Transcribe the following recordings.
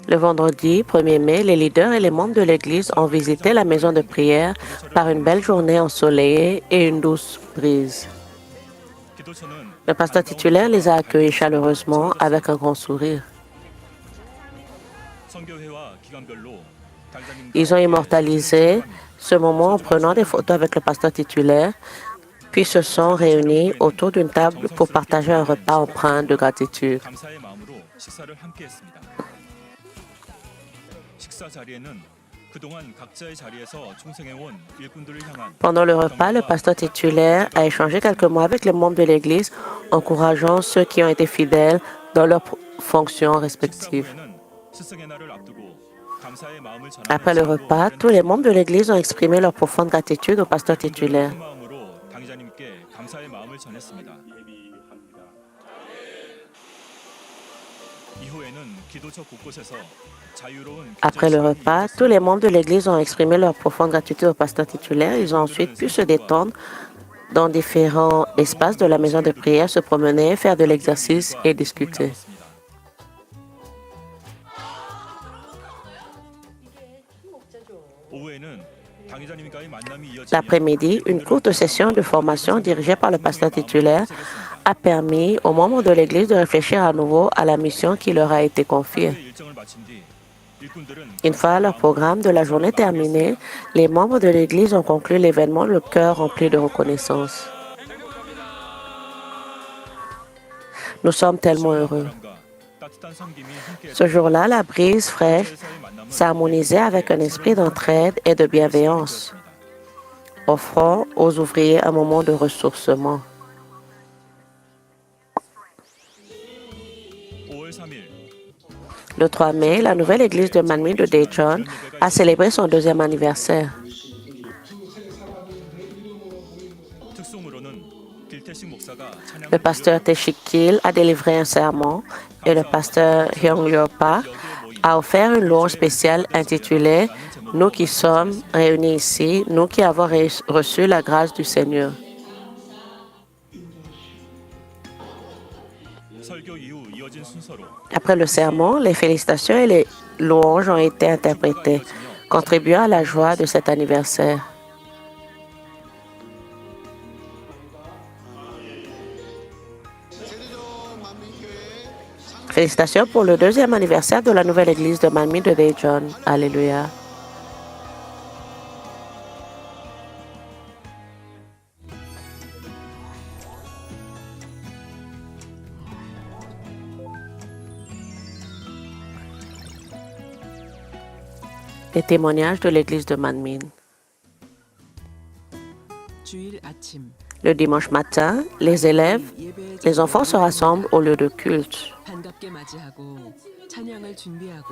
Le vendredi 1er mai, les leaders et les membres de l'Église ont visité la maison de prière par une belle journée ensoleillée et une douce brise. Le pasteur titulaire les a accueillis chaleureusement avec un grand sourire. Ils ont immortalisé ce moment en prenant des photos avec le pasteur titulaire, puis se sont réunis autour d'une table pour partager un repas empreint de gratitude. Pendant le repas, le pasteur titulaire a échangé quelques mots avec les membres de l'Église, encourageant ceux qui ont été fidèles dans leurs fonctions respectives. Après le repas, tous les membres de l'Église ont exprimé leur profonde gratitude au pasteur titulaire. Après le repas, tous les membres de l'Église ont exprimé leur profonde gratitude au pasteur titulaire. Ils ont ensuite pu se détendre dans différents espaces de la maison de prière, se promener, faire de l'exercice et discuter. L'après-midi, une courte session de formation dirigée par le pasteur titulaire a permis aux membres de l'Église de réfléchir à nouveau à la mission qui leur a été confiée. Une fois leur programme de la journée terminé, les membres de l'Église ont conclu l'événement le cœur rempli de reconnaissance. Nous sommes tellement heureux. Ce jour-là, la brise fraîche s'harmonisait avec un esprit d'entraide et de bienveillance, offrant aux ouvriers un moment de ressourcement. Le 3 mai, la nouvelle église de Manmin de Daejeon a célébré son 2e anniversaire. Le pasteur Tae-Sik a délivré un sermon et le pasteur Hyung-Lyo Park a offert une louange spéciale intitulée « Nous qui sommes réunis ici, nous qui avons reçu la grâce du Seigneur ». Après le sermon, les félicitations et les louanges ont été interprétées, contribuant à la joie de cet anniversaire. Félicitations pour le 2e anniversaire de la nouvelle église de Manmin de Daejeon. Alléluia. Les témoignages de l'église de Manmin. Le dimanche matin, les élèves, les enfants se rassemblent au lieu de culte.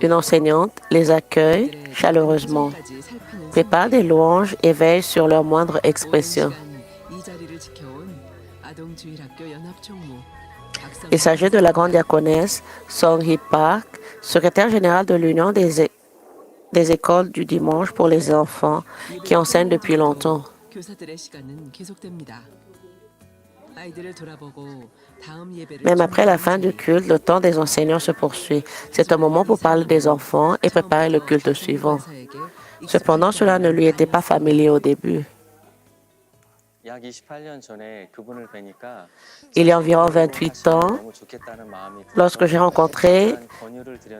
Une enseignante les accueille chaleureusement, prépare des louanges et veille sur leur moindre expression. Il s'agit de la grande diaconesse Song-hee Park, secrétaire générale de l'Union des écoles du dimanche pour les enfants, qui enseigne depuis longtemps. Même après la fin du culte, le temps des enseignants se poursuit. C'est un moment pour parler des enfants et préparer le culte suivant. Cependant, cela ne lui était pas familier au début. Il y a environ 28 ans, lorsque j'ai rencontré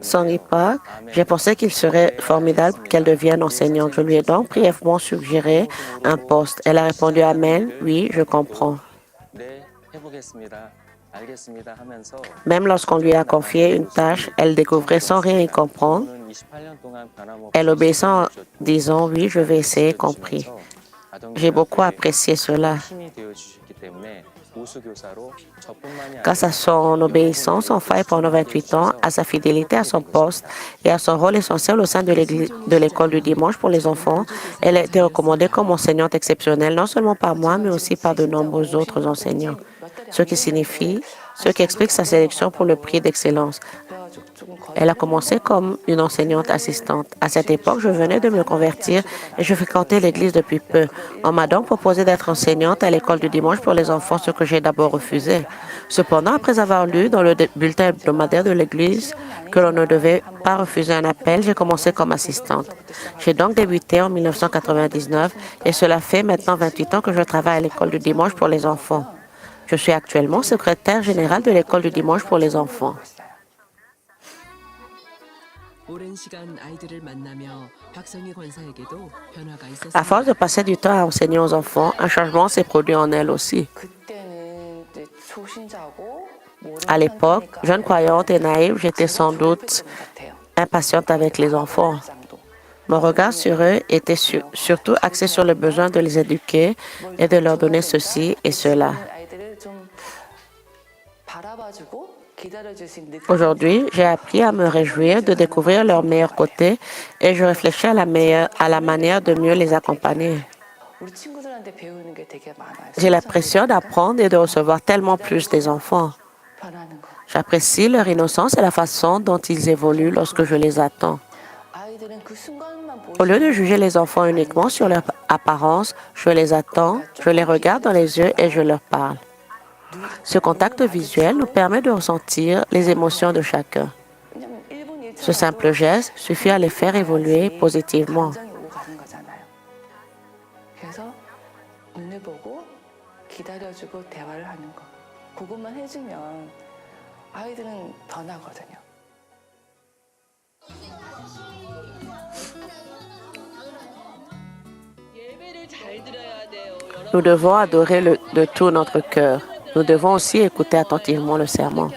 Song-hee Park, j'ai pensé qu'il serait formidable qu'elle devienne enseignante. Je lui ai donc brièvement suggéré un poste. Elle a répondu « Amen, oui, je comprends ». Même lorsqu'on lui a confié une tâche, elle découvrait sans rien y comprendre. Elle obéissait en disant « Oui, je vais essayer, compris ». J'ai beaucoup apprécié cela. Grâce à son obéissance sans faille pendant 28 ans, à sa fidélité à son poste et à son rôle essentiel au sein de l'école du dimanche pour les enfants, elle a été recommandée comme enseignante exceptionnelle, non seulement par moi, mais aussi par de nombreux autres enseignants. Ce qui explique sa sélection pour le prix d'excellence. Elle a commencé comme une enseignante assistante. À cette époque, je venais de me convertir et je fréquentais l'église depuis peu. On m'a donc proposé d'être enseignante à l'école du dimanche pour les enfants, ce que j'ai d'abord refusé. Cependant, après avoir lu dans le bulletin hebdomadaire de l'église que l'on ne devait pas refuser un appel, j'ai commencé comme assistante. J'ai donc débuté en 1999 et cela fait maintenant 28 ans que je travaille à l'école du dimanche pour les enfants. Je suis actuellement secrétaire générale de l'école du dimanche pour les enfants. À force de passer du temps à enseigner aux enfants, un changement s'est produit en elle aussi. À l'époque, jeune croyante et naïve, j'étais sans doute impatiente avec les enfants. Mon regard sur eux était surtout axé sur le besoin de les éduquer et de leur donner ceci et cela. Aujourd'hui, j'ai appris à me réjouir de découvrir leurs meilleurs côtés et je réfléchis à la manière de mieux les accompagner. J'ai l'impression d'apprendre et de recevoir tellement plus des enfants. J'apprécie leur innocence et la façon dont ils évoluent lorsque je les attends. Au lieu de juger les enfants uniquement sur leur apparence, je les attends, je les regarde dans les yeux et je leur parle. Ce contact visuel nous permet de ressentir les émotions de chacun. Ce simple geste suffit à les faire évoluer positivement. Nous devons adorer de tout notre cœur. Nous devons aussi écouter attentivement le sermon.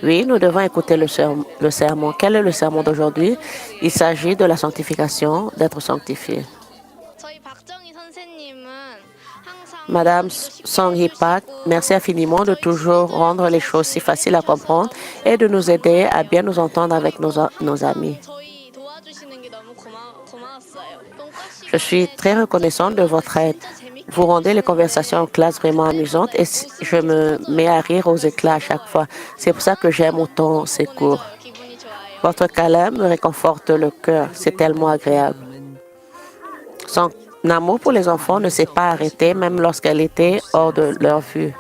Oui, nous devons écouter le sermon. Quel est le sermon d'aujourd'hui? Il s'agit de la sanctification, d'être sanctifié. Madame Song-hee Pak, merci infiniment de toujours rendre les choses si faciles à comprendre et de nous aider à bien nous entendre avec nos amis. Je suis très reconnaissante de votre aide. Vous rendez les conversations en classe vraiment amusantes et je me mets à rire aux éclats à chaque fois. C'est pour ça que j'aime autant ces cours. Votre câlin me réconforte le cœur. C'est tellement agréable. Son amour pour les enfants ne s'est pas arrêté, même lorsqu'elle était hors de leur vue.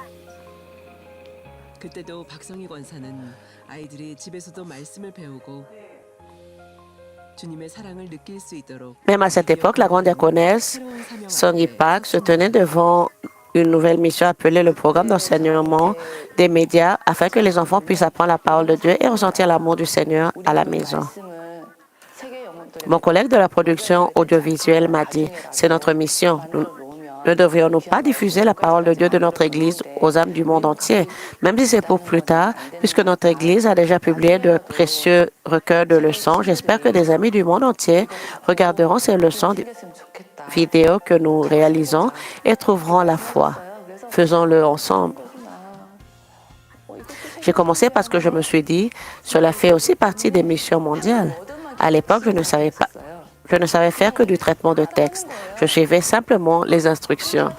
Même à cette époque, la grande diaconesse Song-hee Pak se tenait devant une nouvelle mission appelée le programme d'enseignement des médias afin que les enfants puissent apprendre la parole de Dieu et ressentir l'amour du Seigneur à la maison. Mon collègue de la production audiovisuelle m'a dit, c'est notre mission. Ne devrions-nous pas diffuser la parole de Dieu de notre Église aux âmes du monde entier, même si c'est pour plus tard, puisque notre Église a déjà publié de précieux recueils de leçons. J'espère que des amis du monde entier regarderont ces leçons vidéo que nous réalisons et trouveront la foi. Faisons-le ensemble. J'ai commencé parce que je me suis dit, cela fait aussi partie des missions mondiales. À l'époque, je ne savais faire que du traitement de texte. Je suivais simplement les instructions.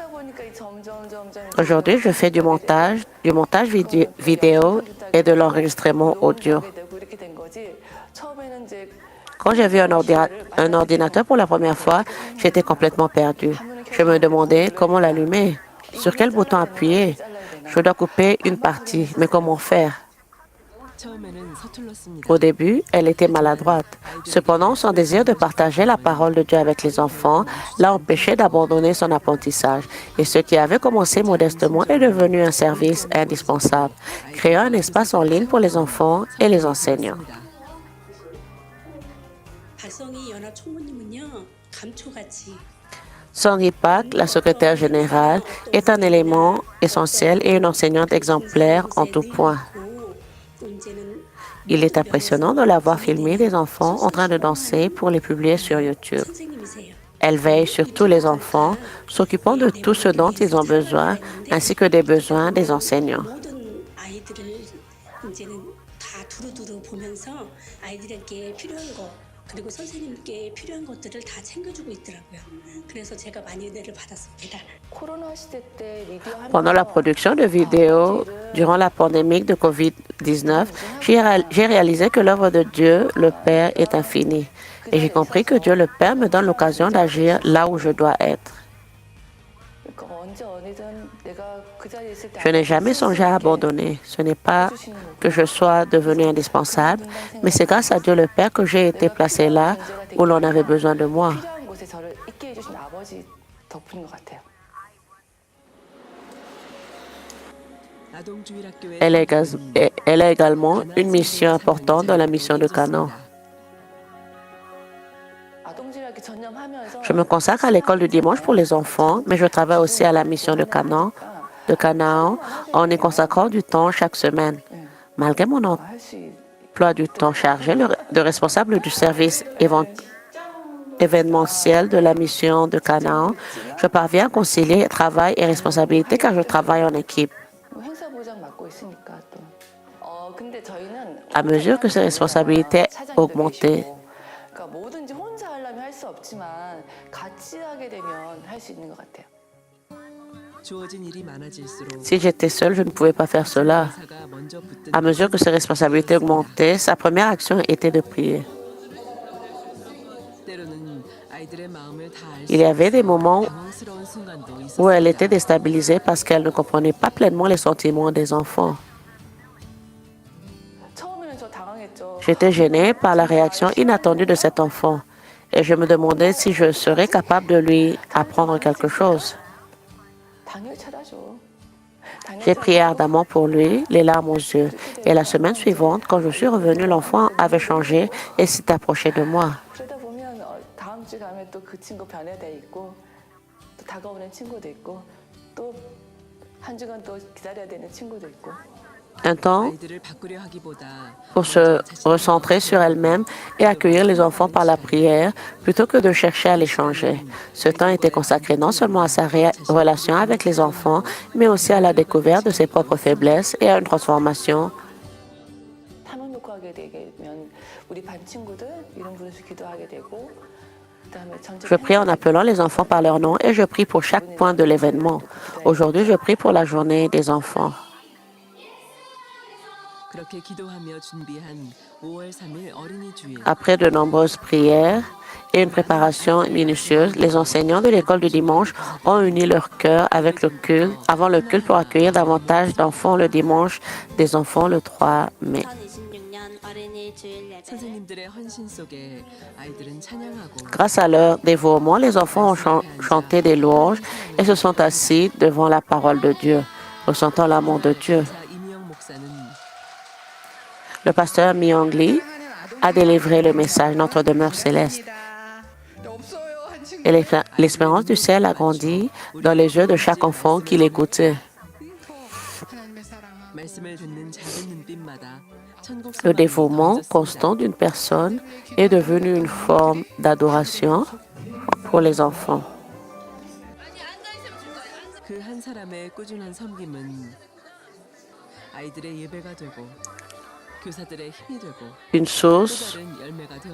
Aujourd'hui, je fais du montage vidéo et de l'enregistrement audio. Quand j'ai vu un ordinateur pour la première fois, j'étais complètement perdue. Je me demandais comment l'allumer, sur quel bouton appuyer. Je dois couper une partie, mais comment faire? Au début, elle était maladroite. Cependant, son désir de partager la parole de Dieu avec les enfants l'a empêché d'abandonner son apprentissage. Et ce qui avait commencé modestement est devenu un service indispensable, créant un espace en ligne pour les enfants et les enseignants. Song-hee Pak, la secrétaire générale, est un élément essentiel et une enseignante exemplaire en tout point. Il est impressionnant de la voir filmer des enfants en train de danser pour les publier sur YouTube. Elle veille sur tous les enfants, s'occupant de tout ce dont ils ont besoin, ainsi que des besoins des enseignants. 그리고 선생님께 필요한 것들을 다 챙겨주고 있더라고요. 그래서 제가 많이 은혜를 받았습니다. 코로나 시대 때 리디어 Pendant la 하면서 production de vidéos durant la pandémie de COVID-19, j'ai réalisé que l'œuvre de Dieu, le Père, est infinie. Et j'ai compris que Dieu, le Père, me donne l'occasion d'agir là où je dois être. 그러니까 언제 어디든 내가 그 자리에 있을 때 Je n'ai 아버지 jamais 쓸수 songé à 있게 abandonner. Ce n'est pas 해주시는 que je 거구나. sois devenu indispensable, mais c'est grâce à Dieu le Père que j'ai été 내가 placé 필요한 là 존재가 된 où 게 l'on avait 아니라 besoin de moi. 필요한 곳에 저를 있게 해주신 아버지 덕분인 것 같아요. Elle a également une mission importante dans la mission de Canaan. 아동지락에 전념하면서 Je me consacre à l'école du dimanche pour les enfants, mais je travaille aussi à la mission de Canaan en y consacrant du temps chaque semaine. Malgré mon 할수 emploi du temps chargé, de responsable du service événementiel de la mission de Canaan, je parviens à concilier travail et responsabilité car je travaille en équipe. 행사부장 맡고 있으니까 또. 근데 저희는 À mesure que ces responsabilités augmentaient, 그러니까 뭐든지 혼자 하려면 할 수 없지만 같이 하게 되면 할 수 있는 것 같아요. si j'étais seule, je ne pouvais pas faire cela. À mesure que ses responsabilités augmentaient, sa première action était de prier. Il y avait des moments où elle était déstabilisée parce qu'elle ne comprenait pas pleinement les sentiments des enfants. 처음에는 저 당황했죠. J'étais gênée par la réaction inattendue de cet enfant et je me demandais si je serais capable de lui apprendre quelque chose. 당일 차려줘. J'ai prié ardemment pour lui, les larmes aux yeux. Et la semaine suivante, quand je suis revenue, l'enfant avait changé et s'est approché de moi. 그러다 보면 다음 주 가면 또 그 친구 변해돼 있고 또 다가오는 친구도 있고 또 한 주간 또 기다려야 되는 친구도 있고. Un temps pour se recentrer sur elle-même et accueillir les enfants par la prière plutôt que de chercher à les changer. Ce temps était consacré non seulement à sa relation avec les enfants, mais aussi à la découverte de ses propres faiblesses et à une transformation. 타면 놓고 하게 되면 우리 반 친구들 이름 부르면서 기도하게 되고 그다음에 전체 Je prie en appelant les enfants par leur nom et je prie pour chaque point de l'événement. Aujourd'hui, je prie pour la journée des enfants. Après de nombreuses prières et une préparation minutieuse, les enseignants de l'école du dimanche ont uni leur cœur avec le culte, avant le culte pour accueillir davantage d'enfants le dimanche des enfants le 3 mai. 2026년 어린이 주일 예배를 Grâce à leur dévouement, les enfants ont chanté des louanges et se sont assis devant la parole de Dieu, ressentant l'amour de Dieu. Le pasteur Myung Lee a délivré le message Notre demeure céleste. Et l'espérance du ciel a grandi dans les yeux de chaque enfant qui l'écoutait. Le dévouement constant d'une personne est devenu une forme d'adoration pour les enfants. Une source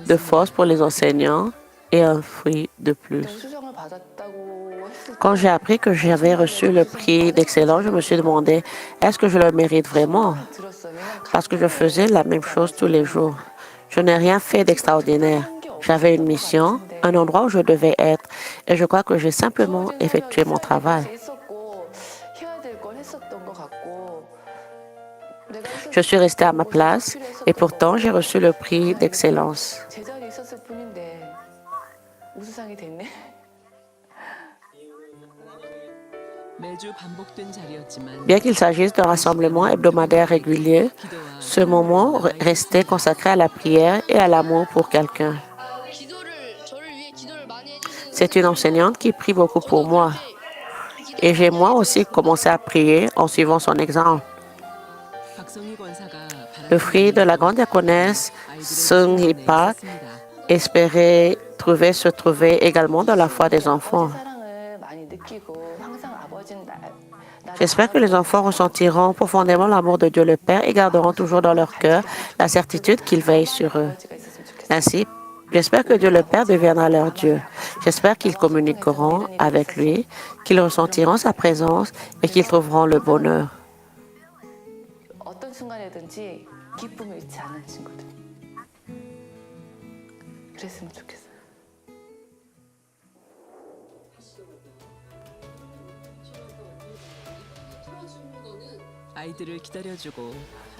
de force pour les enseignants et un fruit de plus. 수정을 받았다고 했을 Quand j'ai appris que j'avais reçu le prix d'excellence, je me suis demandé, est-ce que je le mérite vraiment? 때 들었어요. Parce que je faisais la même chose tous les jours. Je n'ai rien fait d'extraordinaire. J'avais une mission, un endroit où je devais être, et je crois que j'ai simplement effectué mon travail. 있었고 해야 될 걸 했었던 것 같고 내가 Je suis restée à ma place, et pourtant j'ai reçu le prix d'excellence. 제자리에 있었을 뿐인데 우수상이 됐네. Bien qu'il s'agisse d'un rassemblement hebdomadaire régulier, ce moment restait consacré à la prière et à l'amour pour quelqu'un. 저를 위해 기도를 많이 해주는 C'est une enseignante qui prie beaucoup pour moi. Et j'ai moi aussi commencé à prier en suivant son exemple. Le fruit de la grande diaconesse Sung Hee Park espérait se trouver également dans la foi des enfants. 사랑을 많이 느끼고 항상 아버지는 J'espère que les enfants ressentiront profondément l'amour de Dieu le Père et garderont toujours dans leur cœur la certitude qu'il veille sur eux. 아버지가 있었으면 좋겠어요. Ainsi, J'espère que Dieu le Père deviendra leur Dieu. J'espère qu'ils communiqueront avec lui, qu'ils ressentiront sa présence et qu'ils trouveront le bonheur. 어떤 순간에든지 기쁨을 잃지 않은 친구들. 그랬으면 좋겠어요.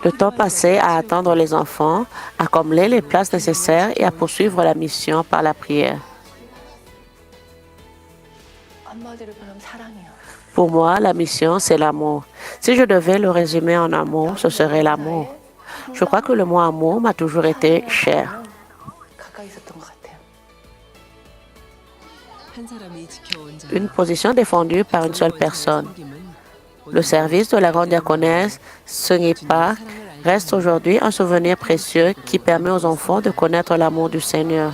Le temps passé à attendre les enfants, à combler les places nécessaires et à poursuivre la mission par la prière. 한마디로 표현하면 사랑이에요. Pour moi, la mission, c'est l'amour. Si je devais le résumer en un mot, ce serait l'amour. Je crois que le mot amour m'a toujours été cher. 가까이 있었던 것 같아요. Une position défendue par une seule personne. Le service de la grande diaconesse, Senipa, reste aujourd'hui un souvenir précieux qui permet aux enfants de connaître l'amour du Seigneur.